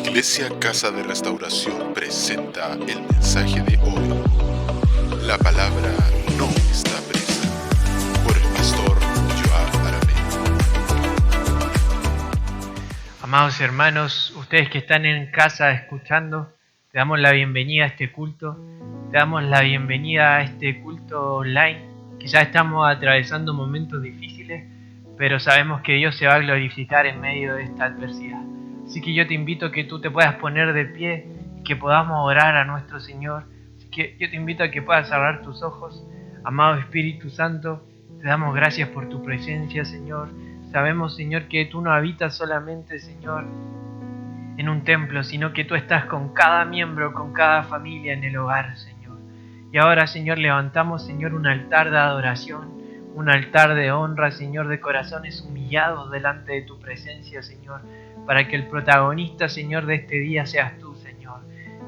Iglesia Casa de Restauración presenta el mensaje de hoy. La palabra no está presa, por el pastor Joab Aramey. Amados hermanos, ustedes que están en casa escuchando, te damos la bienvenida a este culto, te damos la bienvenida a este culto online. Quizás estamos atravesando momentos difíciles, pero sabemos que Dios se va a glorificar en medio de esta adversidad. Así que yo te invito a que tú te puedas poner de pie y que podamos orar a nuestro Señor. Así que yo te invito a que puedas cerrar tus ojos. Amado Espíritu Santo, te damos gracias por tu presencia, Señor. Sabemos, Señor, que tú no habitas solamente, Señor, en un templo, sino que tú estás con cada miembro, con cada familia en el hogar, Señor. Y ahora, Señor, levantamos, Señor, un altar de adoración, un altar de honra, Señor, de corazones humillados delante de tu presencia, Señor, para que el protagonista, Señor, de este día seas tú, Señor.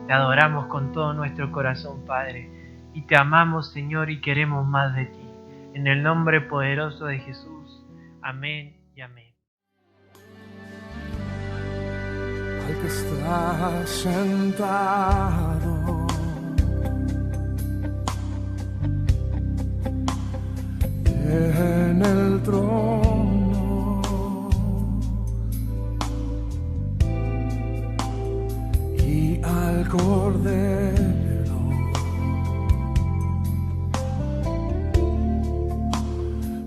Te adoramos con todo nuestro corazón, Padre, y te amamos, Señor, y queremos más de ti. En el nombre poderoso de Jesús. Amén y amén. Al que está sentado en el trono y al Cordero,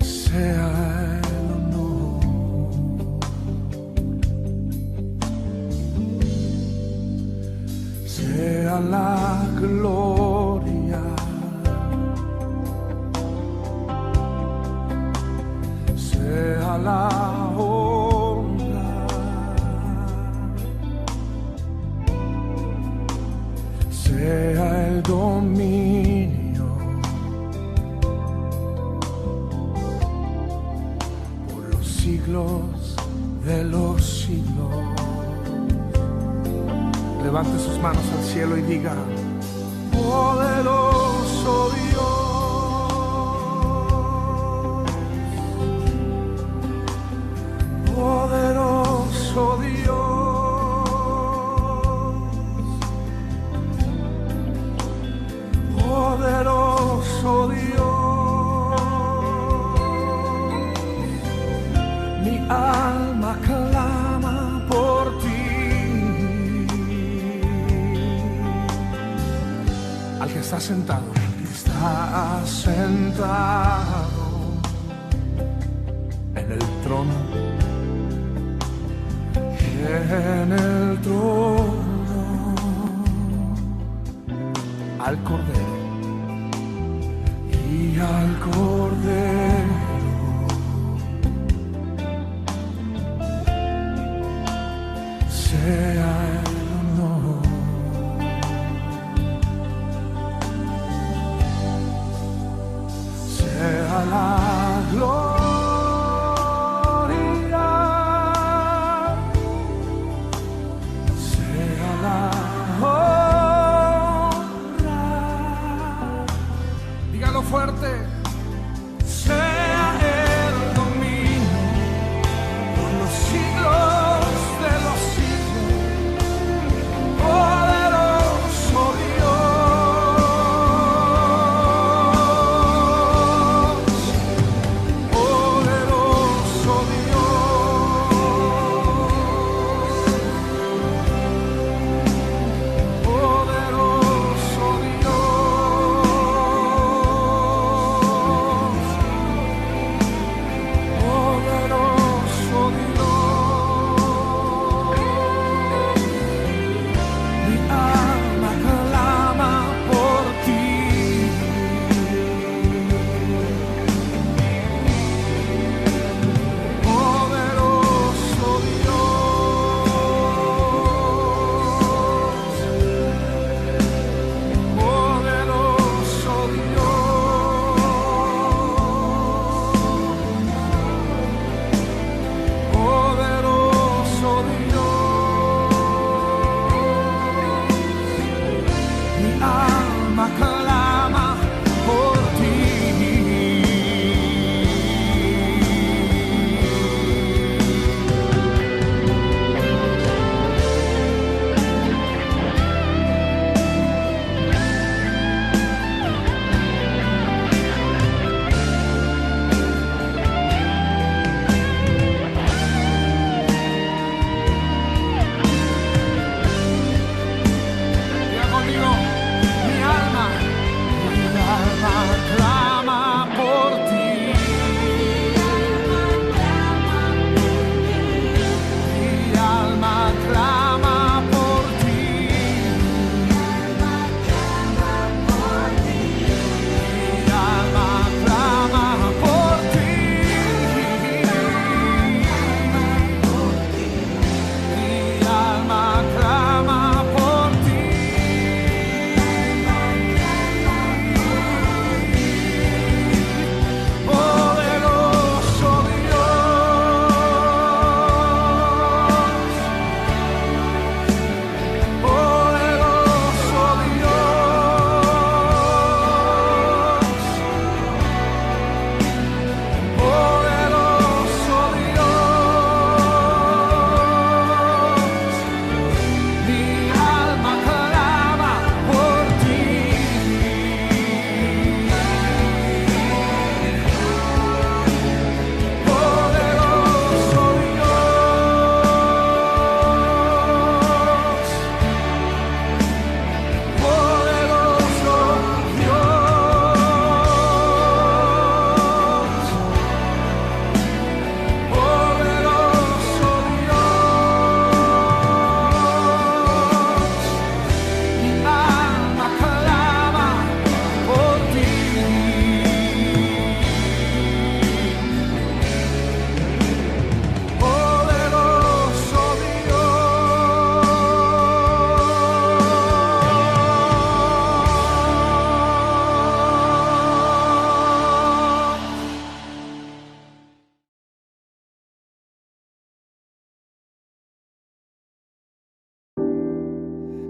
sea el honor, sea la gloria, sea la honra, sea el dominio por los siglos de los siglos. Levante sus manos al cielo y diga: poderoso Dios, poderoso Dios, poderoso Dios. Mi alma clama por ti. Al que está sentado en el trono, en el trono, al Cordero y al Cordero, sea el honor, sea la gloria, sea la honra. Dígalo fuerte. Sea el dominio por los siglos de los siglos.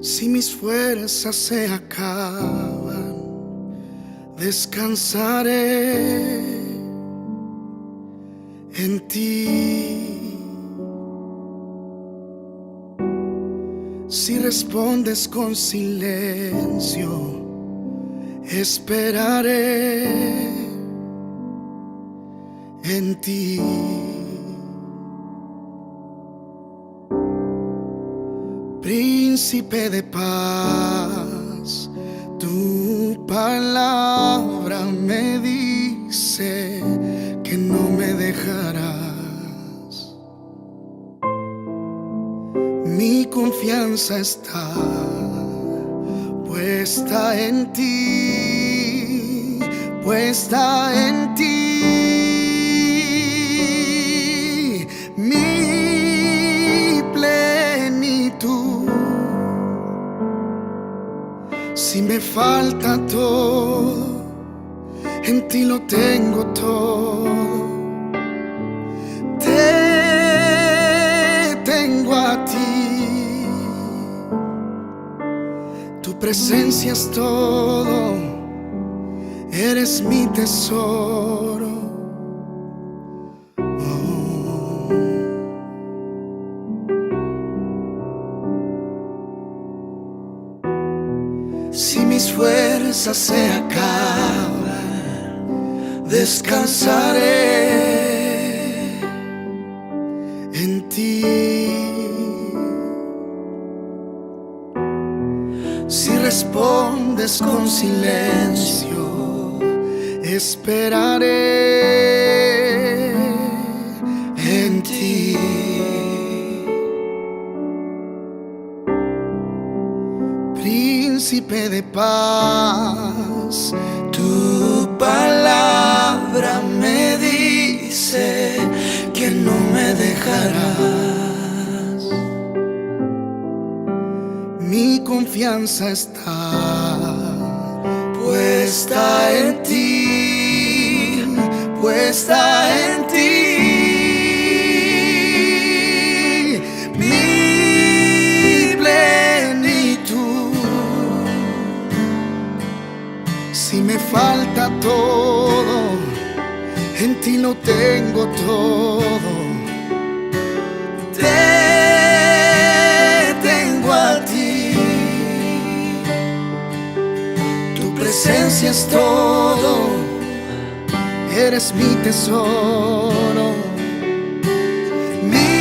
Si mis fuerzas se acaban, descansaré en ti. Si respondes con silencio, esperaré en ti. Príncipe de paz, tu palabra me dice que no me dejarás. Mi confianza está puesta en ti, puesta en ti. Mi plenitud. Si me falta todo, en ti lo tengo todo. Te tengo a ti. Tu presencia es todo, eres mi tesoro. Si mis fuerzas se acaban, descansaré en ti. Si respondes con silencio, esperaré en ti. Príncipe de paz, tu palabra me dice que no me dejarás. Mi confianza está puesta en ti, puesta en ti. Si me falta todo, en ti lo tengo todo. Te tengo a ti. Tu presencia es todo, eres mi tesoro. Mi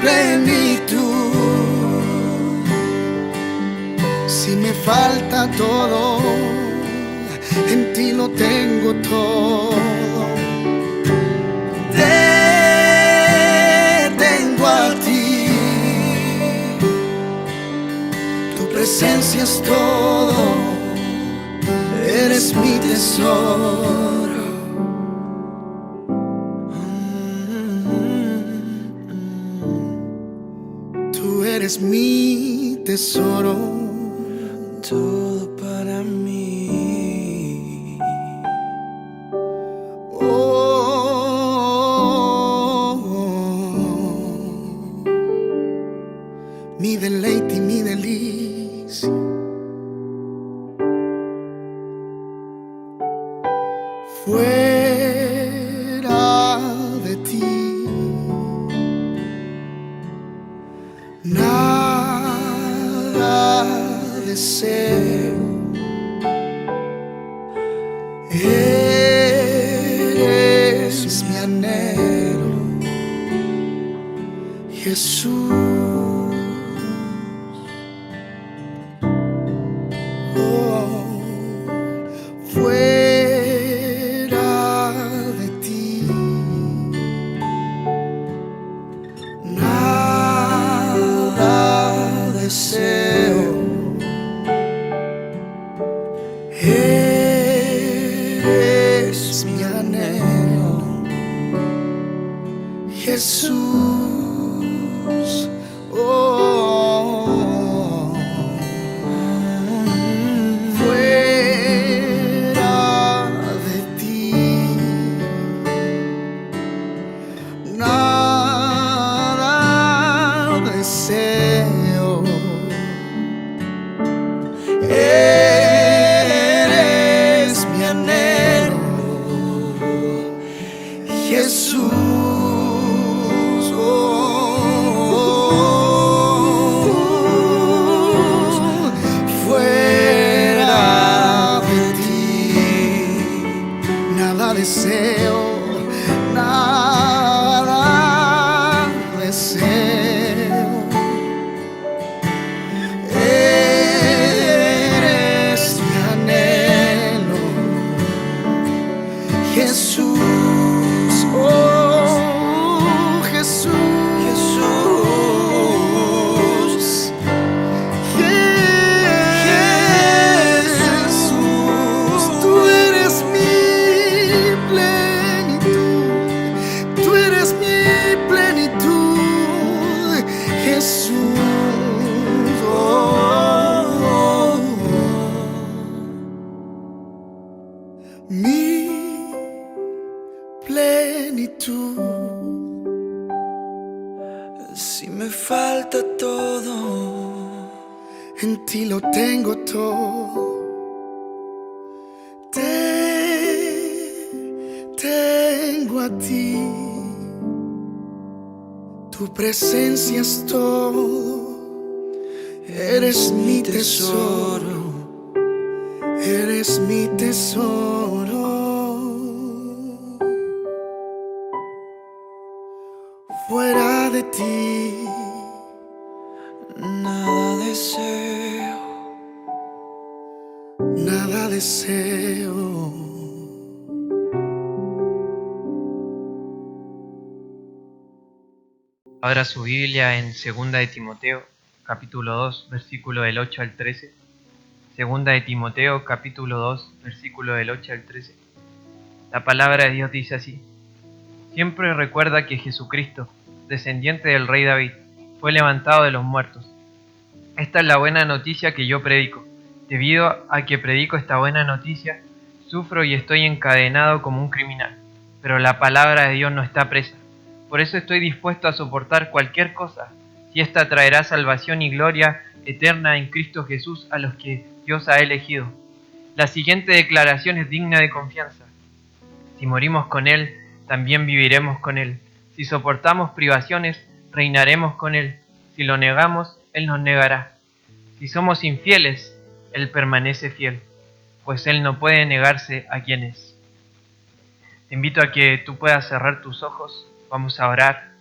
plenitud. Si me falta todo, en ti lo tengo todo. Te tengo a ti. Tu presencia es todo, eres mi tesoro. Tú eres mi tesoro. Todo para mí. Oh, mi deleite y mi delicia. Fuera de ti, nada deseo. Eres mi anhelo, Jesús. Oh, fuera de ti, nada deseo. Eres mi anhelo, Jesús. Oh, fuera de ti, nada deseo. Si me falta todo, en ti lo tengo todo. Tengo a ti, tu presencia es todo. Eres mi tesoro, eres mi tesoro. Fuera de ti, nada deseo. nada deseo. Abra su Biblia en 2 de Timoteo, capítulo 2, versículo del 8 al 13. 2 de Timoteo, capítulo 2, versículo del 8 al 13. La palabra de Dios dice así: Siempre recuerda que Jesucristo, descendiente del rey David, fue levantado de los muertos. Esta es la buena noticia que yo predico. Debido a que predico esta buena noticia, sufro y estoy encadenado como un criminal. Pero la palabra de Dios no está presa. Por eso estoy dispuesto a soportar cualquier cosa, si ésta traerá salvación y gloria eterna en Cristo Jesús a los que Dios ha elegido. La siguiente declaración es digna de confianza. Si morimos con Él, también viviremos con Él. Si soportamos privaciones, reinaremos con Él. Si lo negamos, Él nos negará. Si somos infieles, Él permanece fiel, pues Él no puede negarse a quien es. Te invito a que tú puedas cerrar tus ojos. Vamos a orar.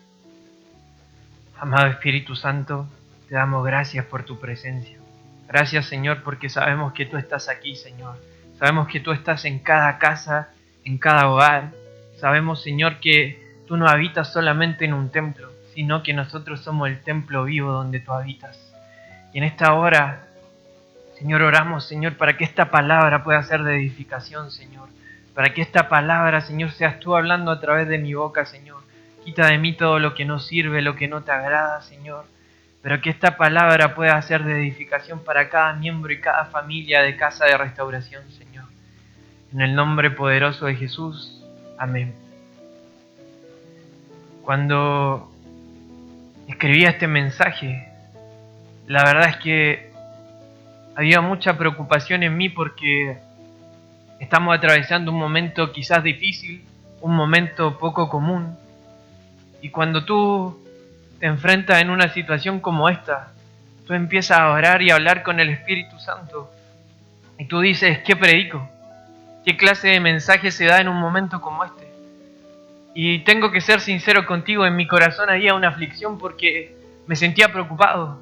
Amado Espíritu Santo, te damos gracias por tu presencia. Gracias, Señor, porque sabemos que tú estás aquí, Señor. Sabemos que tú estás en cada casa, en cada hogar. Sabemos, Señor, que tú no habitas solamente en un templo, sino que nosotros somos el templo vivo donde tú habitas. Y en esta hora, Señor, oramos, Señor, para que esta palabra pueda ser de edificación, Señor. Para que esta palabra, Señor, seas tú hablando a través de mi boca, Señor. Quita de mí todo lo que no sirve, lo que no te agrada, Señor. Pero que esta palabra pueda ser de edificación para cada miembro y cada familia de Casa de Restauración, Señor. En el nombre poderoso de Jesús. Amén. Cuando escribía este mensaje, la verdad es que había mucha preocupación en mí porque estamos atravesando un momento quizás difícil, un momento poco común. Y cuando tú te enfrentas en una situación como esta, tú empiezas a orar y a hablar con el Espíritu Santo. Y tú dices, ¿qué predico? ¿Qué clase de mensaje se da en un momento como este? Y tengo que ser sincero contigo, en mi corazón había una aflicción porque me sentía preocupado.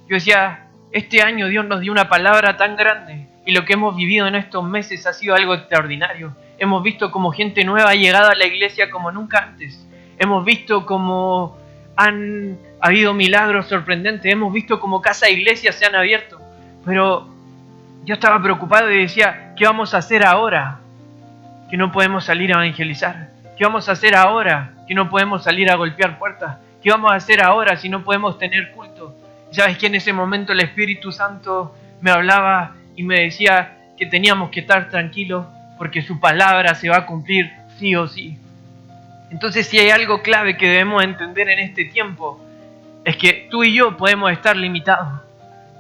Yo decía, este año Dios nos dio una palabra tan grande y lo que hemos vivido en estos meses ha sido algo extraordinario. Hemos visto como gente nueva ha llegado a la iglesia como nunca antes. Hemos visto como han habido milagros sorprendentes. Hemos visto como casas de iglesias se han abierto. Pero yo estaba preocupado y decía, ¿qué vamos a hacer ahora que no podemos salir a evangelizar? ¿Qué vamos a hacer ahora que no podemos salir a golpear puertas? ¿Qué vamos a hacer ahora si no podemos tener culto? Y sabes que en ese momento el Espíritu Santo me hablaba y me decía que teníamos que estar tranquilos porque su palabra se va a cumplir sí o sí. Entonces, si hay algo clave que debemos entender en este tiempo, es que tú y yo podemos estar limitados.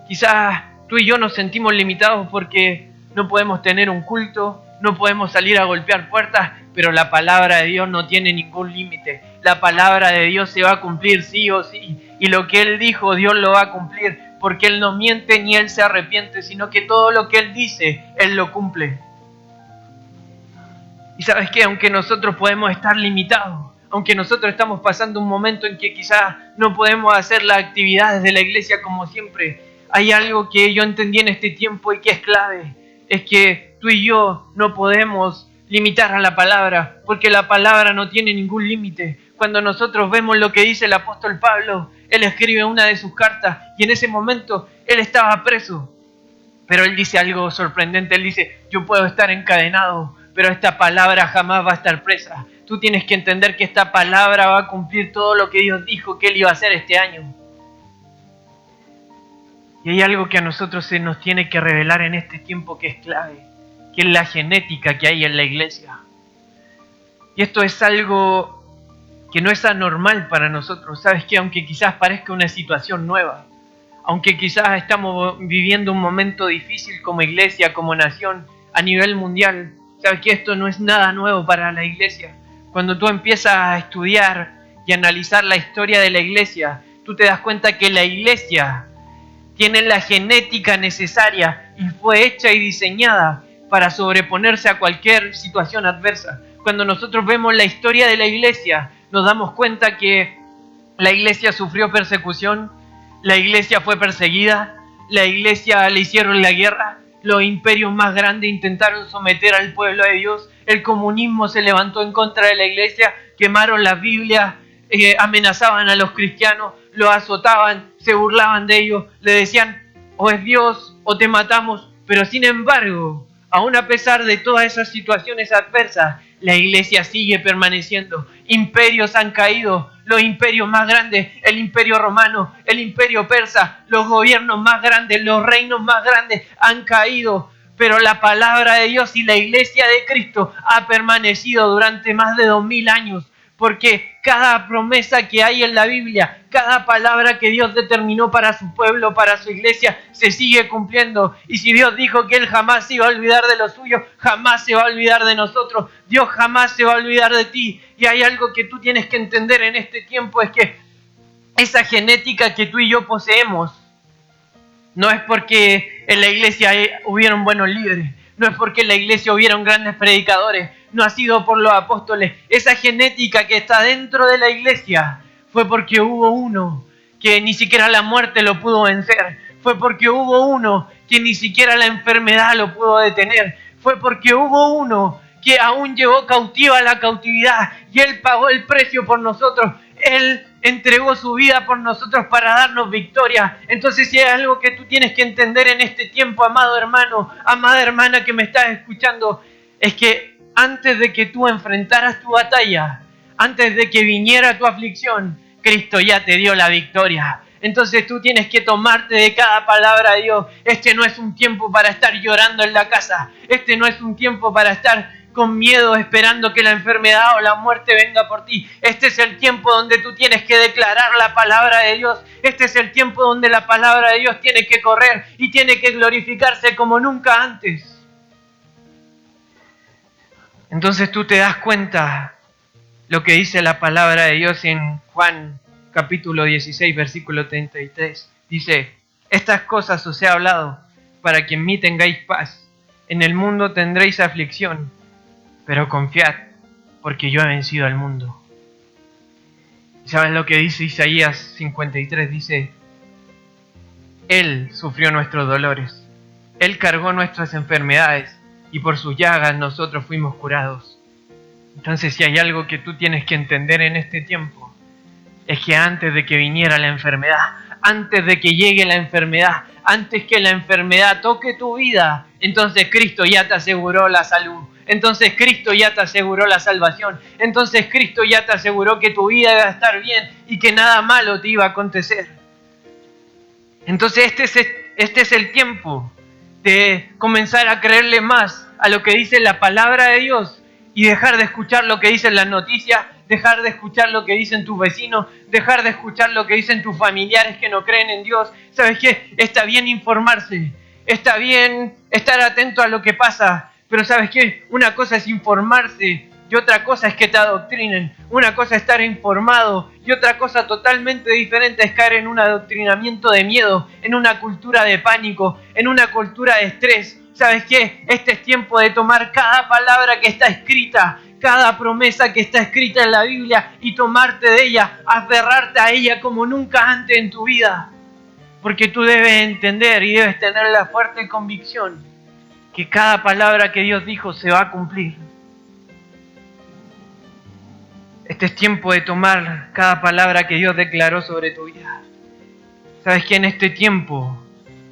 Quizás tú y yo nos sentimos limitados porque no podemos tener un culto, no podemos salir a golpear puertas, pero la palabra de Dios no tiene ningún límite. La palabra de Dios se va a cumplir sí o sí. Y lo que Él dijo, Dios lo va a cumplir, porque Él no miente ni Él se arrepiente, sino que todo lo que Él dice, Él lo cumple. Y sabes qué, aunque nosotros podemos estar limitados, aunque nosotros estamos pasando un momento en que quizás no podemos hacer las actividades de la iglesia como siempre, hay algo que yo entendí en este tiempo y que es clave, es que tú y yo no podemos limitar a la palabra, porque la palabra no tiene ningún límite. Cuando nosotros vemos lo que dice el apóstol Pablo, él escribe una de sus cartas y en ese momento él estaba preso, pero él dice algo sorprendente, él dice, yo puedo estar encadenado, pero esta palabra jamás va a estar presa. Tú tienes que entender que esta palabra va a cumplir todo lo que Dios dijo que Él iba a hacer este año. Y hay algo que a nosotros se nos tiene que revelar en este tiempo que es clave, que es la genética que hay en la iglesia. Y esto es algo que no es anormal para nosotros. ¿Sabes qué? Aunque quizás parezca una situación nueva, aunque quizás estamos viviendo un momento difícil como iglesia, como nación, a nivel mundial, ¿sabes qué? Esto no es nada nuevo para la iglesia. Cuando tú empiezas a estudiar y analizar la historia de la iglesia, tú te das cuenta que la iglesia tiene la genética necesaria y fue hecha y diseñada para sobreponerse a cualquier situación adversa. Cuando nosotros vemos la historia de la iglesia, nos damos cuenta que la iglesia sufrió persecución, la iglesia fue perseguida, la iglesia le hicieron la guerra, los imperios más grandes intentaron someter al pueblo de Dios, el comunismo se levantó en contra de la iglesia, quemaron las Biblias, amenazaban a los cristianos, los azotaban, se burlaban de ellos, le decían, o es Dios o te matamos. Pero sin embargo, aún a pesar de todas esas situaciones adversas, la iglesia sigue permaneciendo. Imperios han caído, los imperios más grandes, el imperio romano, el imperio persa, los gobiernos más grandes, los reinos más grandes han caído. Pero la palabra de Dios y la iglesia de Cristo ha permanecido durante más de 2000 años. Porque cada promesa que hay en la Biblia, cada palabra que Dios determinó para su pueblo, para su iglesia, se sigue cumpliendo. Y si Dios dijo que Él jamás se iba a olvidar de lo suyo, jamás se va a olvidar de nosotros. Dios jamás se va a olvidar de ti. Y hay algo que tú tienes que entender en este tiempo, es que esa genética que tú y yo poseemos, no es porque en la iglesia hubieron buenos líderes, no es porque en la iglesia hubieron grandes predicadores, no ha sido por los apóstoles. Esa genética que está dentro de la iglesia fue porque hubo uno que ni siquiera la muerte lo pudo vencer. Fue porque hubo uno que ni siquiera la enfermedad lo pudo detener. Fue porque hubo uno que aún llevó cautiva la cautividad y Él pagó el precio por nosotros. Él entregó su vida por nosotros para darnos victoria. Entonces, si hay algo que tú tienes que entender en este tiempo, amado hermano, amada hermana que me estás escuchando, es que antes de que tú enfrentaras tu batalla, antes de que viniera tu aflicción, Cristo ya te dio la victoria. Entonces tú tienes que tomarte de cada palabra de Dios. Este no es un tiempo para estar llorando en la casa. Este no es un tiempo para estar con miedo esperando que la enfermedad o la muerte venga por ti. Este es el tiempo donde tú tienes que declarar la palabra de Dios. Este es el tiempo donde la palabra de Dios tiene que correr y tiene que glorificarse como nunca antes. Entonces tú te das cuenta lo que dice la palabra de Dios en Juan capítulo 16, versículo 33. Dice, estas cosas os he hablado para que en mí tengáis paz. En el mundo tendréis aflicción, pero confiad, porque yo he vencido al mundo. ¿Sabes lo que dice Isaías 53? Dice, Él sufrió nuestros dolores, Él cargó nuestras enfermedades, y por sus llagas nosotros fuimos curados. Entonces, si hay algo que tú tienes que entender en este tiempo, es que antes de que viniera la enfermedad, antes de que llegue la enfermedad, antes que la enfermedad toque tu vida, entonces Cristo ya te aseguró la salud. Entonces Cristo ya te aseguró la salvación. Entonces Cristo ya te aseguró que tu vida iba a estar bien y que nada malo te iba a acontecer. Entonces este es el tiempo de comenzar a creerle más a lo que dice la palabra de Dios y dejar de escuchar lo que dicen las noticias, dejar de escuchar lo que dicen tus vecinos, dejar de escuchar lo que dicen tus familiares que no creen en Dios. ¿Sabes qué? Está bien informarse, está bien estar atento a lo que pasa, pero ¿sabes qué? Una cosa es informarse y otra cosa es que te adoctrinen. Una cosa es estar informado y otra cosa totalmente diferente es caer en un adoctrinamiento de miedo, en una cultura de pánico, en una cultura de estrés. ¿Sabes qué? Este es tiempo de tomar cada palabra que está escrita, cada promesa que está escrita en la Biblia y tomarte de ella, aferrarte a ella como nunca antes en tu vida. Porque tú debes entender y debes tener la fuerte convicción que cada palabra que Dios dijo se va a cumplir. Este es tiempo de tomar cada palabra que Dios declaró sobre tu vida. ¿Sabes qué? En este tiempo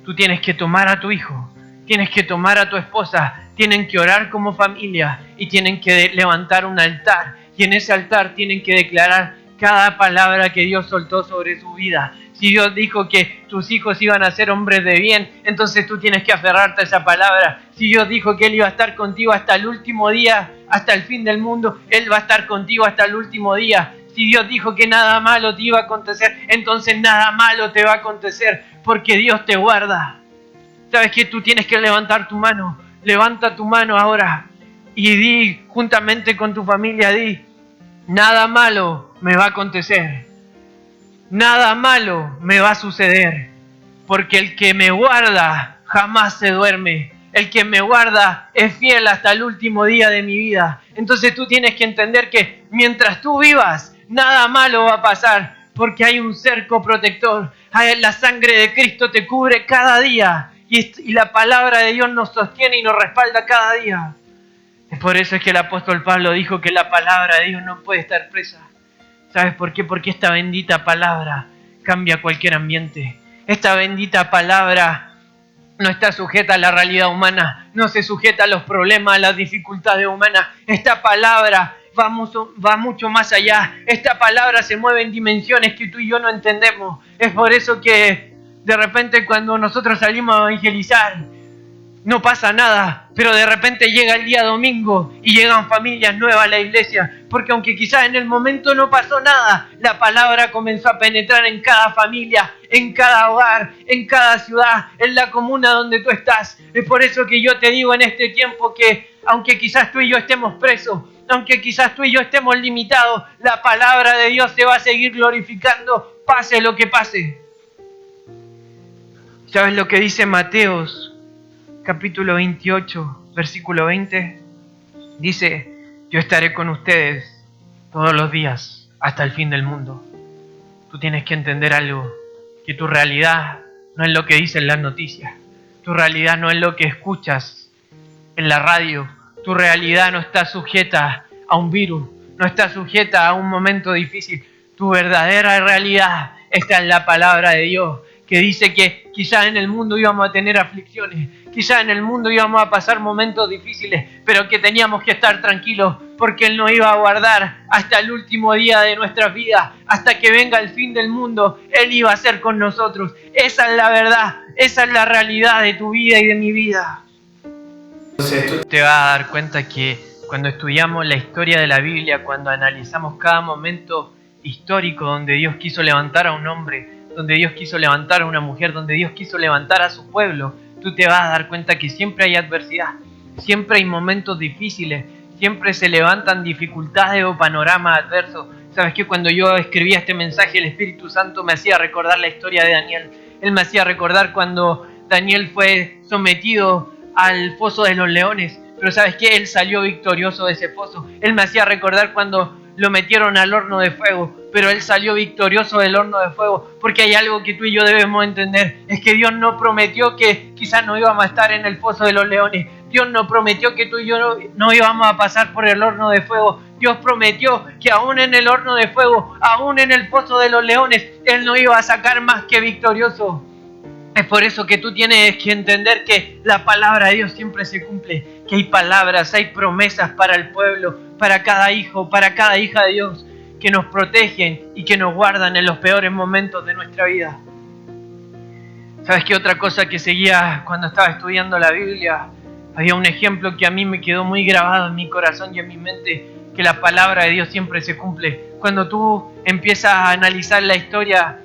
tú tienes que tomar a tu hijo, tienes que tomar a tu esposa, tienen que orar como familia y tienen que levantar un altar. Y en ese altar tienen que declarar cada palabra que Dios soltó sobre su vida. Si Dios dijo que tus hijos iban a ser hombres de bien, entonces tú tienes que aferrarte a esa palabra. Si Dios dijo que Él iba a estar contigo hasta el último día, hasta el fin del mundo, Él va a estar contigo hasta el último día. Si Dios dijo que nada malo te iba a acontecer, entonces nada malo te va a acontecer, porque Dios te guarda. ¿Sabes qué? Tú tienes que levantar tu mano. Levanta tu mano ahora y di, juntamente con tu familia, di: nada malo me va a acontecer. Nada malo me va a suceder, porque el que me guarda jamás se duerme. El que me guarda es fiel hasta el último día de mi vida. Entonces tú tienes que entender que mientras tú vivas, nada malo va a pasar, porque hay un cerco protector. La sangre de Cristo te cubre cada día, y la palabra de Dios nos sostiene y nos respalda cada día. Es por eso es que el apóstol Pablo dijo que la palabra de Dios no puede estar presa. ¿Sabes por qué? Porque esta bendita palabra cambia cualquier ambiente. Esta bendita palabra no está sujeta a la realidad humana, no se sujeta a los problemas, a las dificultades humanas. Esta palabra va mucho más allá. Esta palabra se mueve en dimensiones que tú y yo no entendemos. Es por eso que de repente cuando nosotros salimos a evangelizar, no pasa nada, pero de repente llega el día domingo y llegan familias nuevas a la iglesia, porque aunque quizás en el momento no pasó nada, la palabra comenzó a penetrar en cada familia, en cada hogar, en cada ciudad, en la comuna donde tú estás. Es por eso que yo te digo en este tiempo que aunque quizás tú y yo estemos presos, aunque quizás tú y yo estemos limitados, la palabra de Dios se va a seguir glorificando, pase lo que pase. ¿Sabes lo que dice Mateos? Capítulo 28, versículo 20, dice: yo estaré con ustedes todos los días hasta el fin del mundo. Tú tienes que entender algo, que tu realidad no es lo que dicen las noticias, tu realidad no es lo que escuchas en la radio, tu realidad no está sujeta a un virus, no está sujeta a un momento difícil. Tu verdadera realidad está en la palabra de Dios, que dice que quizás en el mundo íbamos a tener aflicciones, quizás en el mundo íbamos a pasar momentos difíciles, pero que teníamos que estar tranquilos, porque Él nos iba a guardar hasta el último día de nuestras vidas, hasta que venga el fin del mundo. Él iba a ser con nosotros. Esa es la verdad, esa es la realidad de tu vida y de mi vida. Entonces tú te vas a dar cuenta que cuando estudiamos la historia de la Biblia, cuando analizamos cada momento histórico donde Dios quiso levantar a un hombre, donde Dios quiso levantar a una mujer, donde Dios quiso levantar a su pueblo, tú te vas a dar cuenta que siempre hay adversidad, siempre hay momentos difíciles, siempre se levantan dificultades o panoramas adversos. ¿Sabes qué? Cuando yo escribía este mensaje, el Espíritu Santo me hacía recordar la historia de Daniel. Él me hacía recordar cuando Daniel fue sometido al foso de los leones, pero ¿sabes qué? Él salió victorioso de ese foso. Él me hacía recordar cuando lo metieron al horno de fuego, pero él salió victorioso del horno de fuego, porque hay algo que tú y yo debemos entender, es que Dios no prometió que quizás no íbamos a estar en el foso de los leones. Dios no prometió que tú y yo no íbamos a pasar por el horno de fuego. Dios prometió que aún en el horno de fuego, aún en el foso de los leones, Él nos iba a sacar más que victorioso. Es por eso que tú tienes que entender que la palabra de Dios siempre se cumple, que hay palabras, hay promesas para el pueblo, para cada hijo, para cada hija de Dios, que nos protegen y que nos guardan en los peores momentos de nuestra vida. ¿Sabes qué otra cosa que seguía cuando estaba estudiando la Biblia? Había un ejemplo que a mí me quedó muy grabado en mi corazón y en mi mente, que la palabra de Dios siempre se cumple. Cuando tú empiezas a analizar la historia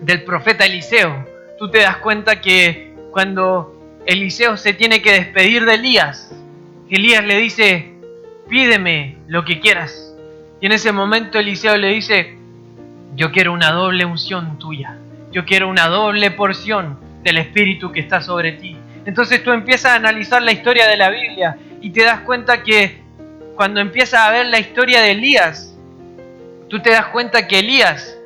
del profeta Eliseo, tú te das cuenta que cuando Eliseo se tiene que despedir de Elías, Elías le dice: pídeme lo que quieras. Y en ese momento Eliseo le dice: yo quiero una doble unción tuya, yo quiero una doble porción del Espíritu que está sobre ti. Entonces tú empiezas a analizar la historia de la Biblia y te das cuenta que cuando empiezas a ver la historia de Elías, tú te das cuenta que Elías,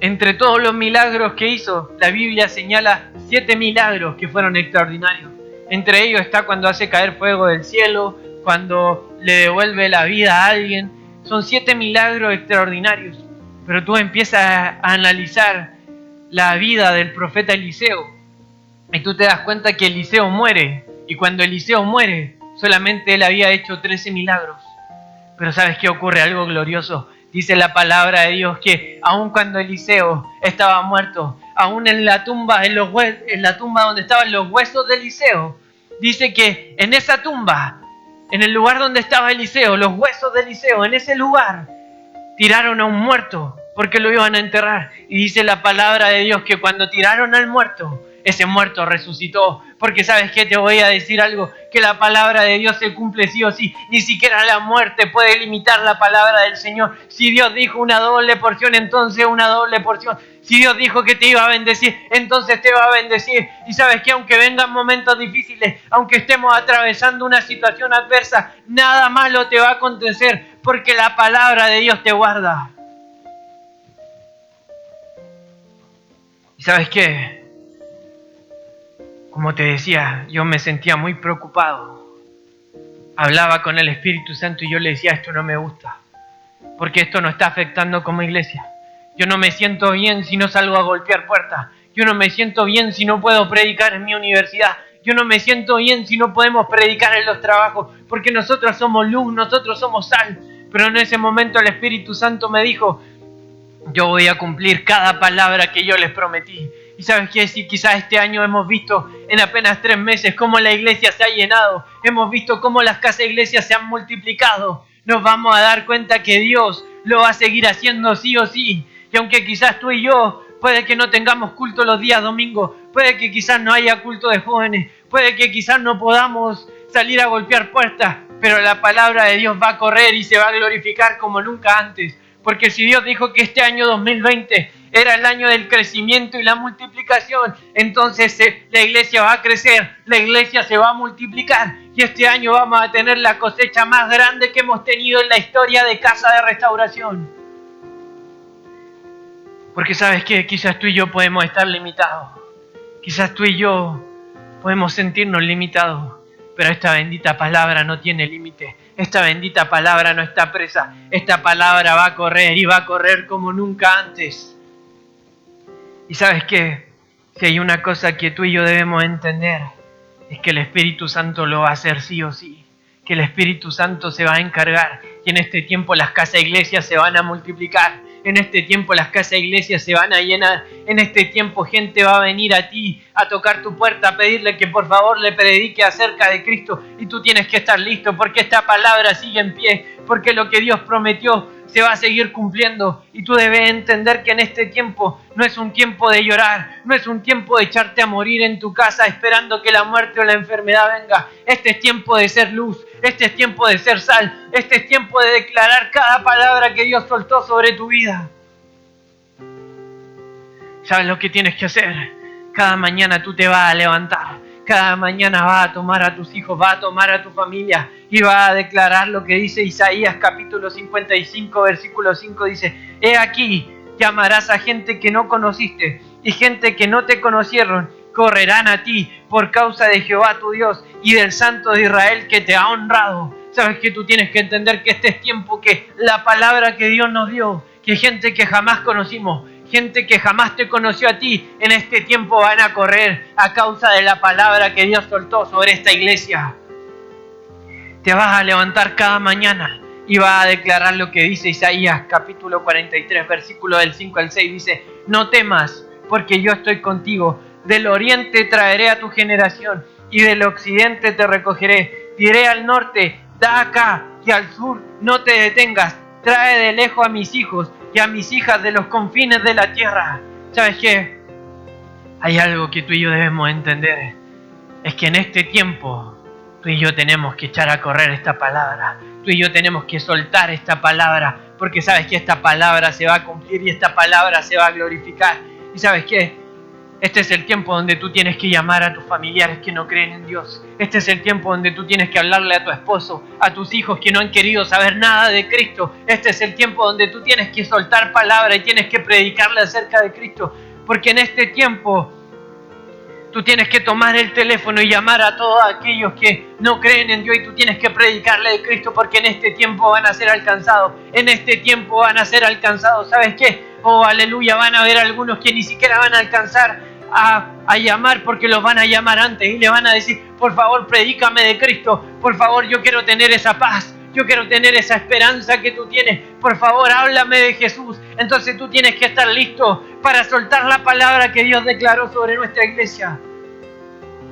entre todos los milagros que hizo, la Biblia señala 7 milagros que fueron extraordinarios. Entre ellos está cuando hace caer fuego del cielo, cuando le devuelve la vida a alguien. Son 7 milagros extraordinarios. Pero tú empiezas a analizar la vida del profeta Eliseo y tú te das cuenta que Eliseo muere. Y cuando Eliseo muere, solamente él había hecho 13 milagros. Pero ¿sabes qué ocurre? Algo glorioso. Dice la palabra de Dios que aun cuando Eliseo estaba muerto, aun en la tumba, en la tumba donde estaban los huesos de Eliseo, dice que en esa tumba, en el lugar donde estaba Eliseo, los huesos de Eliseo, en ese lugar, tiraron a un muerto porque lo iban a enterrar. Y dice la palabra de Dios que cuando tiraron al muerto, ese muerto resucitó. Porque ¿sabes qué? Te voy a decir algo, que la palabra de Dios se cumple sí o sí. Ni siquiera la muerte puede limitar la palabra del Señor. Si Dios dijo una doble porción, entonces una doble porción. Si Dios dijo que te iba a bendecir, entonces te va a bendecir. Y sabes que aunque vengan momentos difíciles, aunque estemos atravesando una situación adversa, nada malo te va a acontecer, porque la palabra de Dios te guarda. ¿Y sabes qué? Como te decía, yo me sentía muy preocupado. Hablaba con el Espíritu Santo y yo le decía, esto no me gusta, porque esto nos está afectando como iglesia. Yo no me siento bien si no salgo a golpear puertas. Yo no me siento bien si no puedo predicar en mi universidad. Yo no me siento bien si no podemos predicar en los trabajos, porque nosotros somos luz, nosotros somos sal. Pero en ese momento el Espíritu Santo me dijo, yo voy a cumplir cada palabra que yo les prometí. Y ¿sabes qué? Si quizás este año hemos visto en apenas 3 meses cómo la iglesia se ha llenado, hemos visto cómo las casas de iglesia se han multiplicado, nos vamos a dar cuenta que Dios lo va a seguir haciendo sí o sí. Y aunque quizás tú y yo, puede que no tengamos culto los días domingos, puede que quizás no haya culto de jóvenes, puede que quizás no podamos salir a golpear puertas, pero la palabra de Dios va a correr y se va a glorificar como nunca antes. Porque si Dios dijo que este año 2020 era el año del crecimiento y la multiplicación, entonces la iglesia va a crecer, la iglesia se va a multiplicar y este año vamos a tener la cosecha más grande que hemos tenido en la historia de Casa de Restauración. Porque ¿sabes qué? Quizás tú y yo podemos estar limitados, quizás tú y yo podemos sentirnos limitados, pero esta bendita palabra no tiene límite. Esta bendita palabra no está presa. Esta palabra va a correr y va a correr como nunca antes. ¿Y sabes qué? Si hay una cosa que tú y yo debemos entender, es que el Espíritu Santo lo va a hacer sí o sí. Que el Espíritu Santo se va a encargar. Y en este tiempo las casas iglesias se van a multiplicar. En este tiempo las casas iglesias se van a llenar. En este tiempo gente va a venir a ti, a tocar tu puerta, a pedirle que por favor le predique acerca de Cristo. Y tú tienes que estar listo, porque esta palabra sigue en pie. Porque lo que Dios prometió se va a seguir cumpliendo. Y tú debes entender que en este tiempo no es un tiempo de llorar, no es un tiempo de echarte a morir en tu casa esperando que la muerte o la enfermedad venga. Este es tiempo de ser luz, este es tiempo de ser sal, este es tiempo de declarar cada palabra que Dios soltó sobre tu vida. ¿Sabes lo que tienes que hacer? Cada mañana tú te vas a levantar, cada mañana vas a tomar a tus hijos, vas a tomar a tu familia y vas a declarar lo que dice Isaías capítulo 55 versículo 5, dice: he aquí, llamarás a gente que no conociste y gente que no te conocieron, correrán a ti por causa de Jehová tu Dios y del Santo de Israel que te ha honrado. Sabes que tú tienes que entender que este es tiempo que la palabra que Dios nos dio, que gente que jamás conocimos, gente que jamás te conoció a ti, en este tiempo van a correr a causa de la palabra que Dios soltó sobre esta iglesia. Te vas a levantar cada mañana y vas a declarar lo que dice Isaías capítulo 43 versículo del 5 al 6, dice: no temas, porque yo estoy contigo. Del oriente traeré a tu generación y del occidente te recogeré. Diré al norte: da acá, y al sur: no te detengas. Trae de lejos a mis hijos y a mis hijas de los confines de la tierra. ¿Sabes qué? Hay algo que tú y yo debemos entender. Es que en este tiempo tú y yo tenemos que echar a correr esta palabra. Tú y yo tenemos que soltar esta palabra, porque sabes que esta palabra se va a cumplir y esta palabra se va a glorificar. ¿Y sabes qué? Este es el tiempo donde tú tienes que llamar a tus familiares que no creen en Dios. Este es el tiempo donde tú tienes que hablarle a tu esposo, a tus hijos que no han querido saber nada de Cristo. Este es el tiempo donde tú tienes que soltar palabra y tienes que predicarle acerca de Cristo. Porque en este tiempo tú tienes que tomar el teléfono y llamar a todos aquellos que no creen en Dios y tú tienes que predicarle de Cristo, porque en este tiempo van a ser alcanzados. En este tiempo van a ser alcanzados. ¿Sabes qué? Oh, aleluya, van a haber algunos que ni siquiera van a alcanzar a llamar, porque los van a llamar antes y le van a decir: por favor, predícame de Cristo. Por favor, yo quiero tener esa paz. Yo quiero tener esa esperanza que tú tienes. Por favor, háblame de Jesús. Entonces tú tienes que estar listo para soltar la palabra que Dios declaró sobre nuestra iglesia.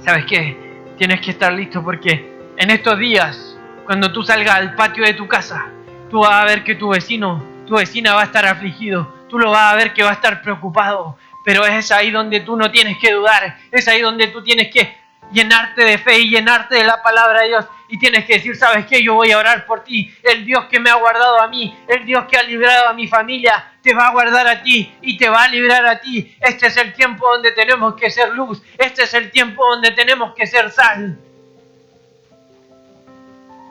¿Sabes qué? Tienes que estar listo, porque en estos días, cuando tú salgas al patio de tu casa, tú vas a ver que tu vecino tu vecina va a estar afligido, tú lo vas a ver que va a estar preocupado, pero es ahí donde tú no tienes que dudar, es ahí donde tú tienes que llenarte de fe y llenarte de la palabra de Dios y tienes que decir, ¿sabes qué? Yo voy a orar por ti, el Dios que me ha guardado a mí, el Dios que ha librado a mi familia, te va a guardar a ti y te va a librar a ti. Este es el tiempo donde tenemos que ser luz, este es el tiempo donde tenemos que ser sal.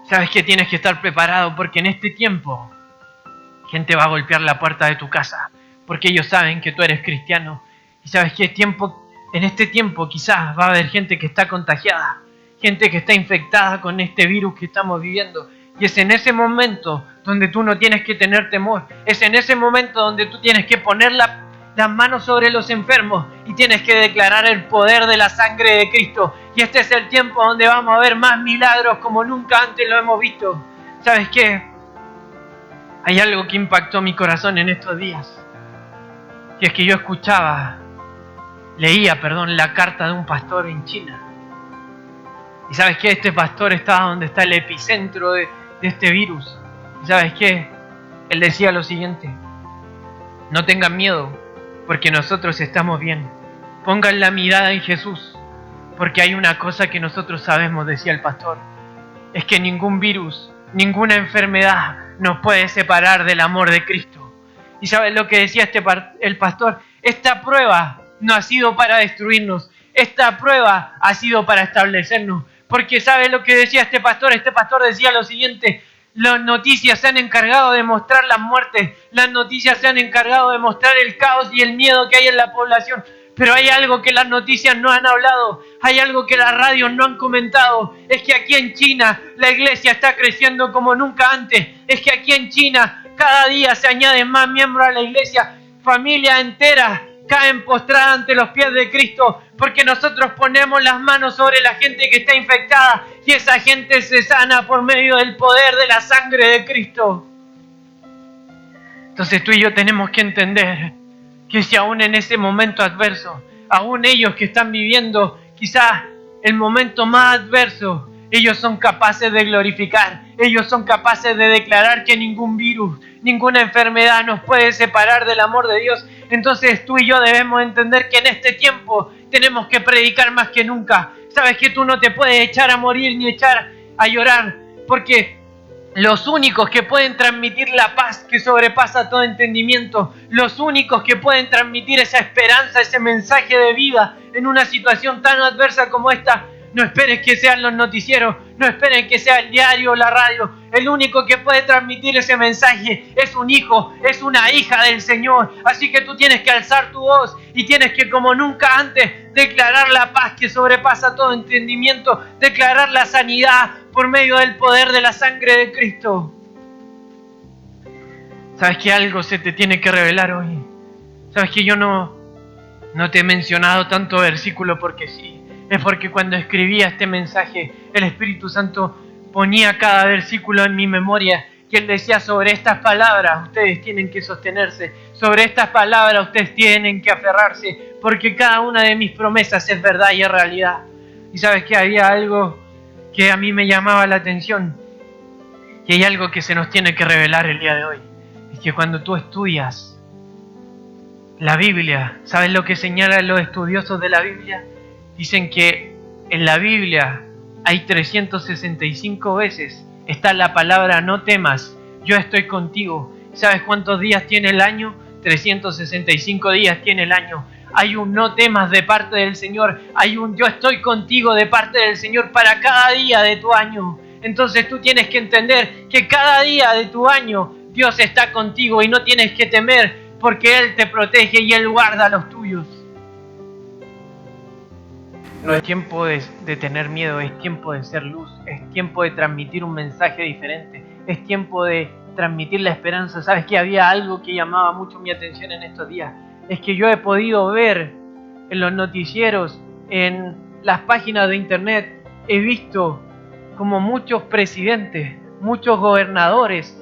¿Sabes qué? Tienes que estar preparado porque en este tiempo gente va a golpear la puerta de tu casa porque ellos saben que tú eres cristiano. Y ¿sabes qué? En este tiempo quizás va a haber gente que está contagiada, gente que está infectada con este virus que estamos viviendo. Y es en ese momento donde tú no tienes que tener temor. Es en ese momento donde tú tienes que poner las manos sobre los enfermos y tienes que declarar el poder de la sangre de Cristo. Y este es el tiempo donde vamos a ver más milagros como nunca antes lo hemos visto. ¿Sabes qué? Hay algo que impactó mi corazón en estos días. Y es que yo leía la carta de un pastor en China. Y ¿sabes qué? Este pastor estaba donde está el epicentro de este virus. ¿Y sabes qué? Él decía lo siguiente: no tengan miedo, porque nosotros estamos bien. Pongan la mirada en Jesús, porque hay una cosa que nosotros sabemos, decía el pastor, es que ningún virus, ninguna enfermedad nos puede separar del amor de Cristo. ¿Y sabes lo que decía el pastor? Esta prueba no ha sido para destruirnos, esta prueba ha sido para establecernos. Porque ¿sabes lo que decía este pastor? Este pastor decía lo siguiente: las noticias se han encargado de mostrar las muertes, las noticias se han encargado de mostrar el caos y el miedo que hay en la población, pero hay algo que las noticias no han hablado, hay algo que las radios no han comentado, es que aquí en China la iglesia está creciendo como nunca antes, es que aquí en China cada día se añaden más miembros a la iglesia, familias enteras caen postradas ante los pies de Cristo, porque nosotros ponemos las manos sobre la gente que está infectada y esa gente se sana por medio del poder de la sangre de Cristo. Entonces tú y yo tenemos que entender que si aún en ese momento adverso, aún ellos que están viviendo quizás el momento más adverso, ellos son capaces de glorificar, ellos son capaces de declarar que ningún virus, ninguna enfermedad nos puede separar del amor de Dios. Entonces tú y yo debemos entender que en este tiempo tenemos que predicar más que nunca. Sabes que tú no te puedes echar a morir ni echar a llorar, porque los únicos que pueden transmitir la paz que sobrepasa todo entendimiento, los únicos que pueden transmitir esa esperanza, ese mensaje de vida en una situación tan adversa como esta, no esperes que sean los noticieros, no esperes que sea el diario o la radio. El único que puede transmitir ese mensaje es un hijo, es una hija del Señor. Así que tú tienes que alzar tu voz y tienes que, como nunca antes, declarar la paz que sobrepasa todo entendimiento, declarar la sanidad por medio del poder de la sangre de Cristo. ¿Sabes que algo se te tiene que revelar hoy? ¿Sabes que yo no te he mencionado tanto versículo porque sí? Es porque cuando escribía este mensaje, el Espíritu Santo ponía cada versículo en mi memoria y Él decía: sobre estas palabras ustedes tienen que sostenerse, sobre estas palabras ustedes tienen que aferrarse, porque cada una de mis promesas es verdad y es realidad. Y sabes que había algo que a mí me llamaba la atención, y hay algo que se nos tiene que revelar el día de hoy, es que cuando tú estudias la Biblia, ¿sabes lo que señalan los estudiosos de la Biblia? Dicen que en la Biblia hay 365 veces está la palabra no temas, yo estoy contigo. ¿Sabes cuántos días tiene el año? 365 días tiene el año. Hay un no temas de parte del Señor, hay un yo estoy contigo de parte del Señor para cada día de tu año. Entonces tú tienes que entender que cada día de tu año Dios está contigo y no tienes que temer, porque Él te protege y Él guarda a los tuyos. No es tiempo de tener miedo, es tiempo de ser luz, es tiempo de transmitir un mensaje diferente, es tiempo de transmitir la esperanza. ¿Sabes que había algo que llamaba mucho mi atención en estos días? Es que yo he podido ver en los noticieros, en las páginas de internet, he visto como muchos presidentes, muchos gobernadores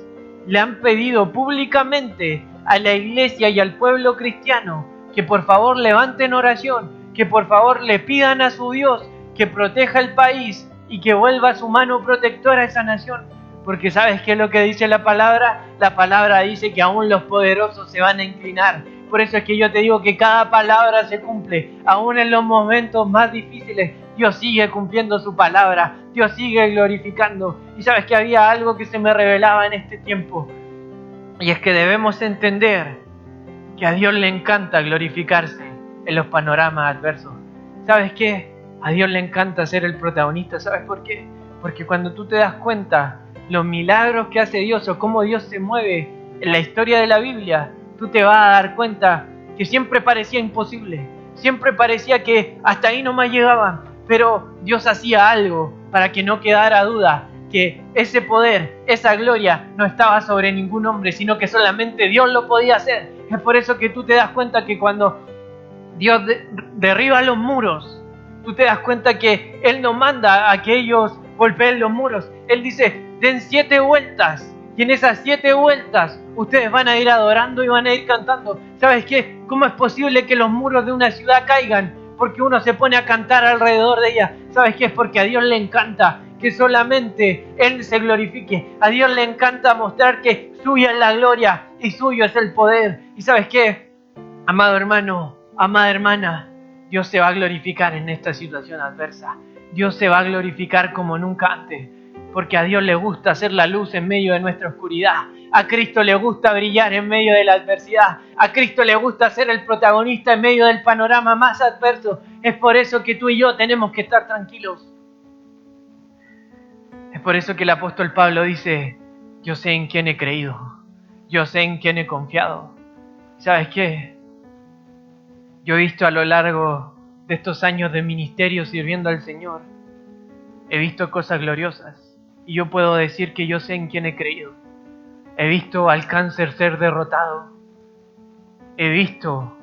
le han pedido públicamente a la iglesia y al pueblo cristiano que por favor levanten oración, que por favor le pidan a su Dios que proteja el país y que vuelva su mano protectora a esa nación. Porque ¿sabes qué es lo que dice la palabra? La palabra dice que aún los poderosos se van a inclinar. Por eso es que yo te digo que cada palabra se cumple. Aún en los momentos más difíciles, Dios sigue cumpliendo su palabra. Dios sigue glorificando. Y sabes que había algo que se me revelaba en este tiempo. Y es que debemos entender que a Dios le encanta glorificarse en los panoramas adversos. ¿Sabes qué? A Dios le encanta ser el protagonista. ¿Sabes por qué? Porque cuando tú te das cuenta los milagros que hace Dios o cómo Dios se mueve en la historia de la Biblia, tú te vas a dar cuenta que siempre parecía imposible, siempre parecía que hasta ahí nomás llegaban, pero Dios hacía algo para que no quedara duda que ese poder, esa gloria no estaba sobre ningún hombre, sino que solamente Dios lo podía hacer. Es por eso que tú te das cuenta que cuando Dios derriba los muros, tú te das cuenta que Él no manda a que ellos golpeen los muros. Él dice, den 7 vueltas. Y en esas 7 vueltas ustedes van a ir adorando y van a ir cantando. ¿Sabes qué? ¿Cómo es posible que los muros de una ciudad caigan? Porque uno se pone a cantar alrededor de ella. ¿Sabes qué? Es porque a Dios le encanta que solamente Él se glorifique. A Dios le encanta mostrar que suya es la gloria y suyo es el poder. ¿Y sabes qué? Amado hermano, amada hermana, Dios se va a glorificar en esta situación adversa. Dios se va a glorificar como nunca antes, porque a Dios le gusta hacer la luz en medio de nuestra oscuridad. A Cristo le gusta brillar en medio de la adversidad. A Cristo le gusta ser el protagonista en medio del panorama más adverso. Es por eso que tú y yo tenemos que estar tranquilos. Es por eso que el apóstol Pablo dice, yo sé en quién he creído, yo sé en quién he confiado. ¿Sabes qué? Yo he visto a lo largo de estos años de ministerio sirviendo al Señor, he visto cosas gloriosas y yo puedo decir que yo sé en quién he creído. He visto al cáncer ser derrotado, he visto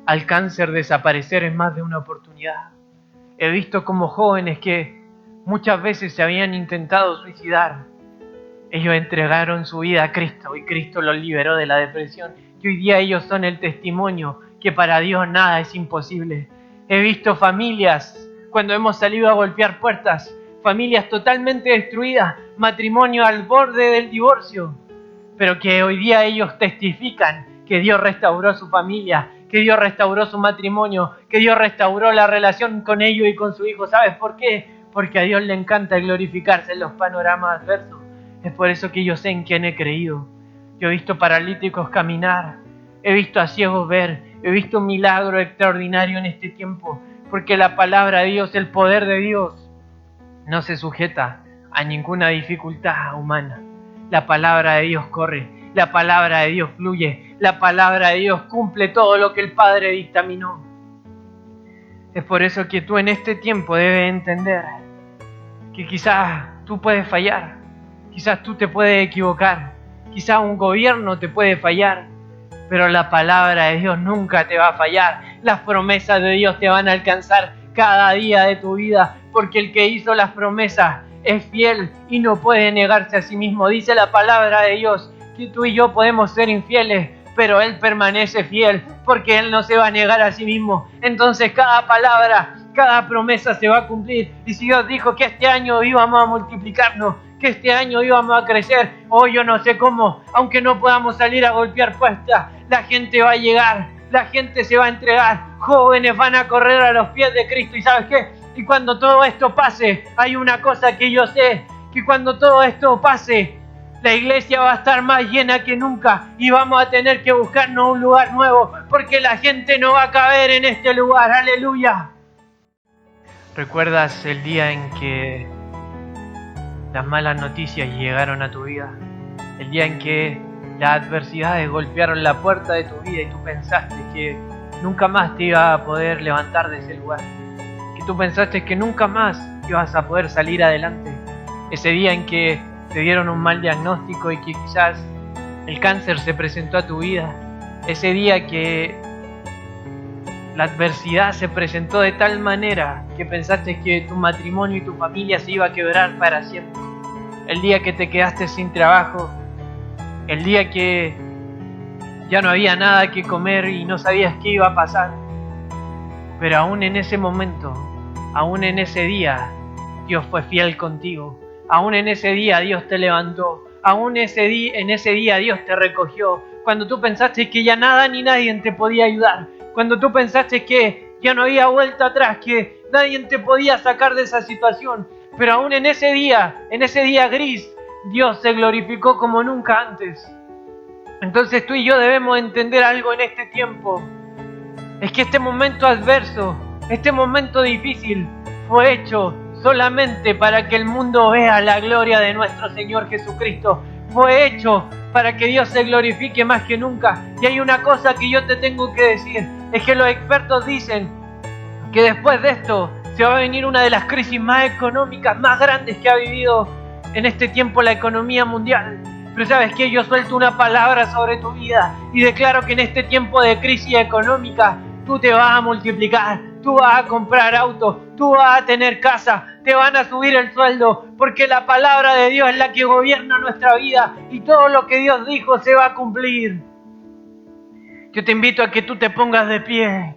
al cáncer desaparecer en más de una oportunidad, he visto como jóvenes que muchas veces se habían intentado suicidar, ellos entregaron su vida a Cristo y Cristo los liberó de la depresión y hoy día ellos son el testimonio que para Dios nada es imposible. He visto familias, cuando hemos salido a golpear puertas, familias totalmente destruidas, matrimonio al borde del divorcio, pero que hoy día ellos testifican que Dios restauró su familia, que Dios restauró su matrimonio, que Dios restauró la relación con ellos y con su hijo. ¿Sabes por qué? Porque a Dios le encanta glorificarse en los panoramas adversos. Es por eso que yo sé en quién he creído. Yo he visto paralíticos caminar, he visto a ciegos ver, he visto un milagro extraordinario en este tiempo, porque la palabra de Dios, el poder de Dios, no se sujeta a ninguna dificultad humana. La palabra de Dios corre, la palabra de Dios fluye, la palabra de Dios cumple todo lo que el Padre dictaminó. Es por eso que tú en este tiempo debes entender que quizás tú puedes fallar, quizás tú te puedes equivocar, quizás un gobierno te puede fallar, pero la palabra de Dios nunca te va a fallar. Las promesas de Dios te van a alcanzar cada día de tu vida, porque el que hizo las promesas es fiel y no puede negarse a sí mismo. Dice la palabra de Dios que tú y yo podemos ser infieles, pero Él permanece fiel, porque Él no se va a negar a sí mismo. Entonces cada palabra, cada promesa se va a cumplir. Y si Dios dijo que este año íbamos a multiplicarnos, que este año íbamos a crecer, hoy yo no sé cómo, aunque no podamos salir a golpear puertas, la gente va a llegar, la gente se va a entregar, jóvenes van a correr a los pies de Cristo. ¿Y sabes qué? Y cuando todo esto pase, hay una cosa que yo sé, que cuando todo esto pase, la iglesia va a estar más llena que nunca y vamos a tener que buscarnos un lugar nuevo, porque la gente no va a caber en este lugar. ¡Aleluya! ¿Recuerdas el día en que las malas noticias llegaron a tu vida? El día en que las adversidades golpearon la puerta de tu vida y tú pensaste que nunca más te ibas a poder levantar de ese lugar, que tú pensaste que nunca más ibas a poder salir adelante. Ese día en que te dieron un mal diagnóstico y que quizás el cáncer se presentó a tu vida. Ese día que la adversidad se presentó de tal manera que pensaste que tu matrimonio y tu familia se iba a quebrar para siempre. El día que te quedaste sin trabajo, el día que ya no había nada que comer y no sabías qué iba a pasar. Pero aún en ese momento, aún en ese día, Dios fue fiel contigo. Aún en ese día Dios te levantó. Aún en ese día Dios te recogió. Cuando tú pensaste que ya nada ni nadie te podía ayudar. Cuando tú pensaste que ya no había vuelta atrás, que nadie te podía sacar de esa situación. Pero aún en ese día gris, Dios se glorificó como nunca antes. Entonces tú y yo debemos entender algo en este tiempo. Es que este momento adverso, este momento difícil, fue hecho solamente para que el mundo vea la gloria de nuestro Señor Jesucristo. Fue hecho para que Dios se glorifique más que nunca. Y hay una cosa que yo te tengo que decir, es que los expertos dicen que después de esto se va a venir una de las crisis más económicas, más grandes que ha vivido en este tiempo la economía mundial. Pero ¿sabes qué? Yo suelto una palabra sobre tu vida y declaro que en este tiempo de crisis económica tú te vas a multiplicar, tú vas a comprar autos, tú vas a tener casa, te van a subir el sueldo, porque la palabra de Dios es la que gobierna nuestra vida y todo lo que Dios dijo se va a cumplir. Yo te invito a que tú te pongas de pie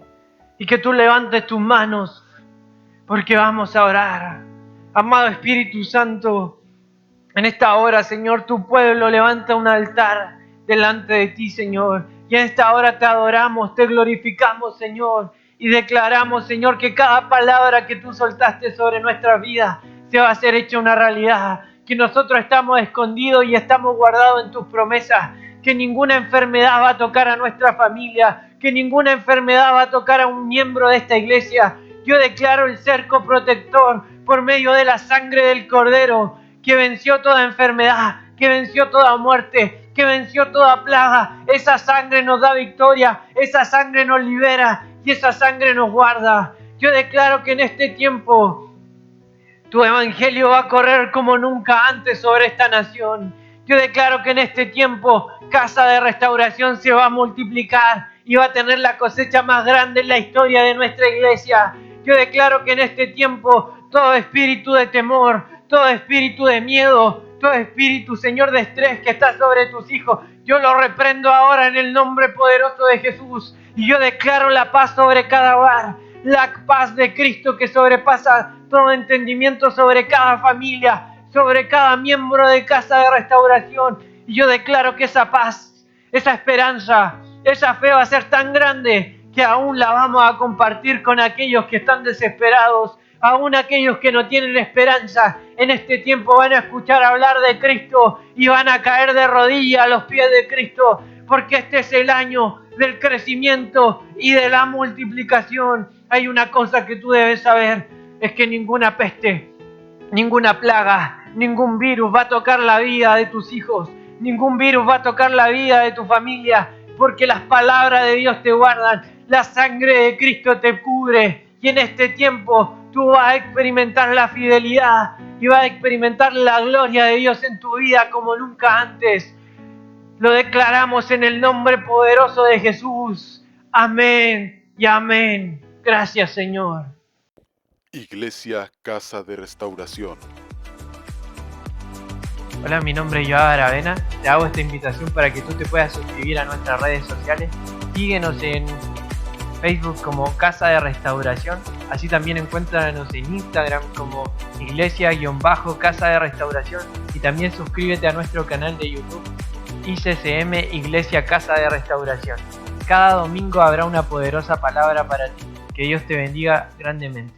y que tú levantes tus manos, porque vamos a orar. Amado Espíritu Santo, en esta hora, Señor, tu pueblo levanta un altar delante de ti, Señor. Y en esta hora te adoramos, te glorificamos, Señor. Y declaramos, Señor, que cada palabra que tú soltaste sobre nuestra vida se va a hacer hecha una realidad. Que nosotros estamos escondidos y estamos guardados en tus promesas. Que ninguna enfermedad va a tocar a nuestra familia. Que ninguna enfermedad va a tocar a un miembro de esta iglesia. Yo declaro el cerco protector por medio de la sangre del Cordero, que venció toda enfermedad, que venció toda muerte, que venció toda plaga. Esa sangre nos da victoria, esa sangre nos libera y esa sangre nos guarda. Yo declaro que en este tiempo tu evangelio va a correr como nunca antes sobre esta nación. Yo declaro que en este tiempo Casa de Restauración se va a multiplicar y va a tener la cosecha más grande en la historia de nuestra iglesia. Yo declaro que en este tiempo todo espíritu de temor, todo espíritu de miedo, todo espíritu, Señor, de estrés que está sobre tus hijos, yo lo reprendo ahora en el nombre poderoso de Jesús. Y yo declaro la paz sobre cada hogar, la paz de Cristo que sobrepasa todo entendimiento sobre cada familia, sobre cada miembro de Casa de Restauración. Y yo declaro que esa paz, esa esperanza, esa fe va a ser tan grande que aún la vamos a compartir con aquellos que están desesperados. Aún aquellos que no tienen esperanza en este tiempo van a escuchar hablar de Cristo y van a caer de rodillas a los pies de Cristo, porque este es el año del crecimiento y de la multiplicación. Hay una cosa que tú debes saber, es que ninguna peste, ninguna plaga, ningún virus va a tocar la vida de tus hijos, ningún virus va a tocar la vida de tu familia, porque las palabras de Dios te guardan, la sangre de Cristo te cubre. Y en este tiempo tú vas a experimentar la fidelidad y vas a experimentar la gloria de Dios en tu vida como nunca antes. Lo declaramos en el nombre poderoso de Jesús. Amén y amén. Gracias, Señor. Iglesia Casa de Restauración. Hola, mi nombre es Joab Aravena. Te hago esta invitación para que tú te puedas suscribir a nuestras redes sociales. Síguenos en Facebook como Casa de Restauración, así también encuéntranos en Instagram como Iglesia-Casa de Restauración y también suscríbete a nuestro canal de YouTube ICCM Iglesia Casa de Restauración. Cada domingo habrá una poderosa palabra para ti. Que Dios te bendiga grandemente.